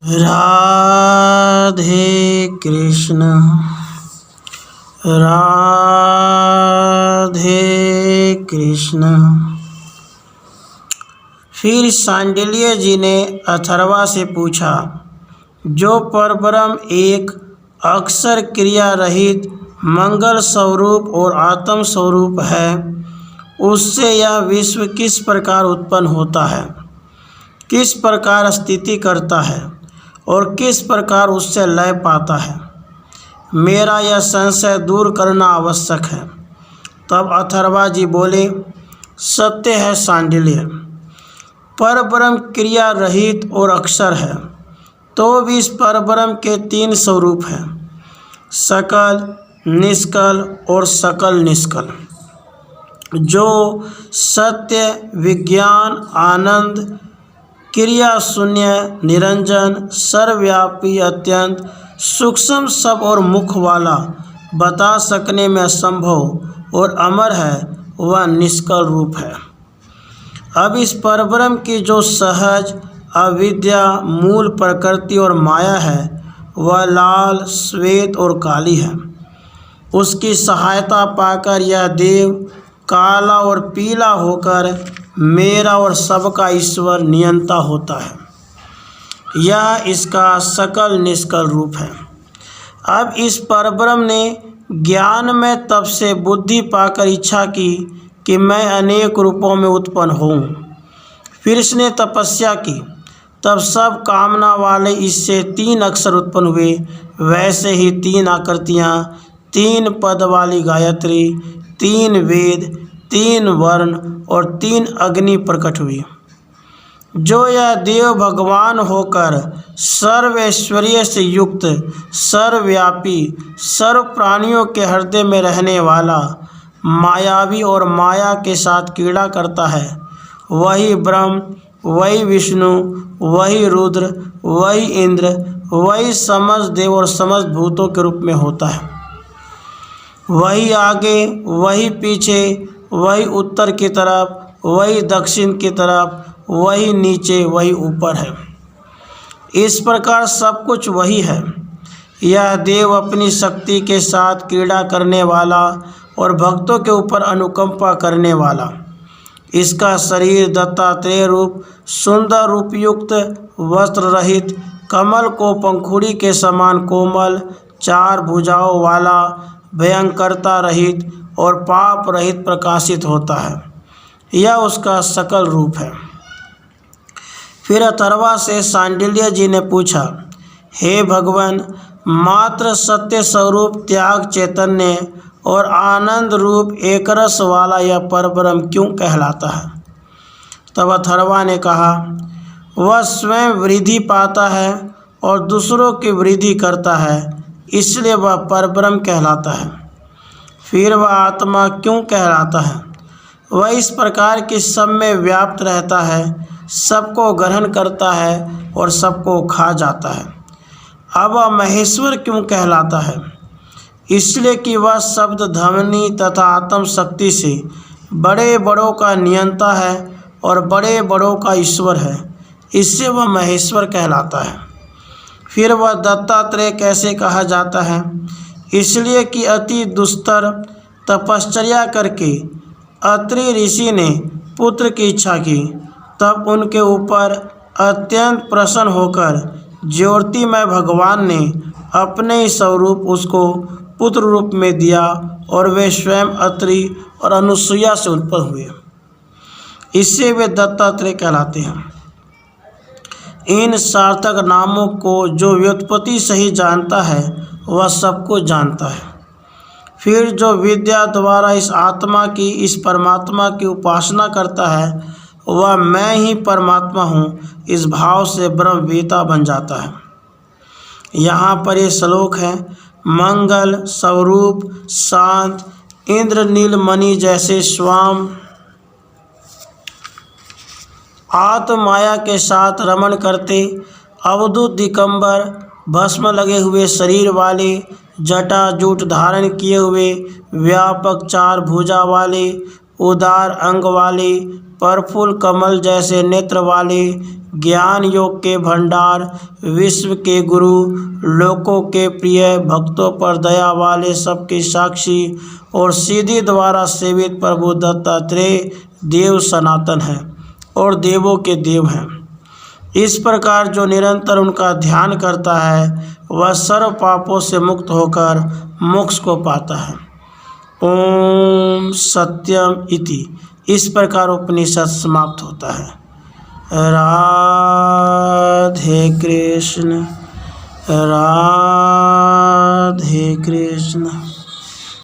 राधे कृष्ण राधे कृष्ण। फिर सांडिल्य जी ने अथर्वा से पूछा, जो परब्रह्म एक अक्षर क्रिया रहित मंगल स्वरूप और आत्म स्वरूप है, उससे यह विश्व किस प्रकार उत्पन्न होता है, किस प्रकार स्थिति करता है और किस प्रकार उससे लय पाता है, मेरा यह संशय दूर करना आवश्यक है। तब अथर्वा जी बोले, सत्य है सांडिल्य, परब्रह्म क्रिया रहित और अक्षर है, तो भी इस परब्रह्म के 3 स्वरूप हैं, सकल, निष्कल और सकल निष्कल। जो सत्य, विज्ञान, आनंद, क्रिया शून्य, निरंजन, सर्वव्यापी, अत्यंत सूक्ष्म सब और मुख वाला, बता सकने में असंभव और अमर है, वह निष्कल रूप है। अब इस परब्रह्म की जो सहज अविद्या, मूल प्रकृति और माया है, वह लाल, श्वेत और काली है। उसकी सहायता पाकर यह देव काला और पीला होकर मेरा और सबका ईश्वर नियंता होता है। यह इसका सकल निष्कल रूप है। अब इस परब्रह्म ने ज्ञान में तब से बुद्धि पाकर इच्छा की कि मैं अनेक रूपों में उत्पन्न होऊं। फिर इसने तपस्या की, तब सब कामना वाले इससे 3 अक्षर उत्पन्न हुए। वैसे ही 3 आकृतियाँ, 3 पद वाली गायत्री, 3 वेद, 3 वर्ण और 3 अग्नि प्रकट हुई। जो यह देव भगवान होकर सर्व ऐश्वर्य से युक्त, सर्वव्यापी, सर्व प्राणियों के हृदय में रहने वाला, मायावी और माया के साथ क्रीड़ा करता है, वही ब्रह्म, वही विष्णु, वही रुद्र, वही इंद्र, वही समस्त देव और समस्त भूतों के रूप में होता है। वही आगे, वही पीछे, वही उत्तर की तरफ, वही दक्षिण की तरफ, वही नीचे, वही ऊपर है। इस प्रकार सब कुछ वही है। यह देव अपनी शक्ति के साथ क्रीड़ा करने वाला और भक्तों के ऊपर अनुकंपा करने वाला। इसका शरीर दत्तात्रेय रूप, सुंदर रूपयुक्त, वस्त्र रहित, कमल को पंखुड़ी के समान कोमल, 4 भुजाओं वाला, भयंकरता रहित और पाप रहित प्रकाशित होता है। यह उसका सकल रूप है। फिर अथर्वा से सांडिल्य जी ने पूछा, हे भगवान, मात्र सत्य स्वरूप, त्याग चैतन्य और आनंद रूप एकरस वाला यह परब्रह्म क्यों कहलाता है? तब अथर्वा ने कहा, वह स्वयं वृद्धि पाता है और दूसरों की वृद्धि करता है, इसलिए वह परब्रह्म कहलाता है। फिर वह आत्मा क्यों कहलाता है? वह इस प्रकार की सब में व्याप्त रहता है, सबको ग्रहण करता है और सबको खा जाता है। अब वह महेश्वर क्यों कहलाता है? इसलिए कि वह शब्द ध्वनि तथा आत्म शक्ति से बड़े बड़ों का नियंता है और बड़े बड़ों का ईश्वर है, इससे वह महेश्वर कहलाता है। फिर वह दत्तात्रेय कैसे कहा जाता है? इसलिए कि अति दुस्तर तपश्चर्या करके अत्रि ऋषि ने पुत्र की इच्छा की, तब उनके ऊपर अत्यंत प्रसन्न होकर ज्योतिमय भगवान ने अपने ही स्वरूप उसको पुत्र रूप में दिया और वे स्वयं अत्रि और अनुसुईया से उत्पन्न हुए। इससे वे दत्तात्रेय कहलाते हैं। इन सार्थक नामों को जो व्युत्पत्ति सही जानता है, वह सबको जानता है। फिर जो विद्या द्वारा इस आत्मा की, इस परमात्मा की उपासना करता है, वह मैं ही परमात्मा हूँ, इस भाव से ब्रह्मवेता बन जाता है। यहाँ पर ये श्लोक है, मंगल स्वरूप, शांत, इंद्र नीलमणि जैसे स्वाम, आत्म माया के साथ रमण करते, अवधूत दिगंबर, भस्म लगे हुए शरीर वाले, जटा जूट धारण किए हुए, व्यापक 4 भुजा वाले, उदार अंग वाले, प्रफुल्ल कमल जैसे नेत्र वाले, ज्ञान योग के भंडार, विश्व के गुरु, लोकों के प्रिय, भक्तों पर दया वाले, सबके साक्षी और सीधी द्वारा सेवित प्रभु दत्तात्रेय देव सनातन है और देवों के देव हैं। इस प्रकार जो निरंतर उनका ध्यान करता है वह सर्व पापों से मुक्त होकर मोक्ष को पाता है। ओम सत्यम इति। इस प्रकार उपनिषद समाप्त होता है। राधे कृष्ण, राधे कृष्ण।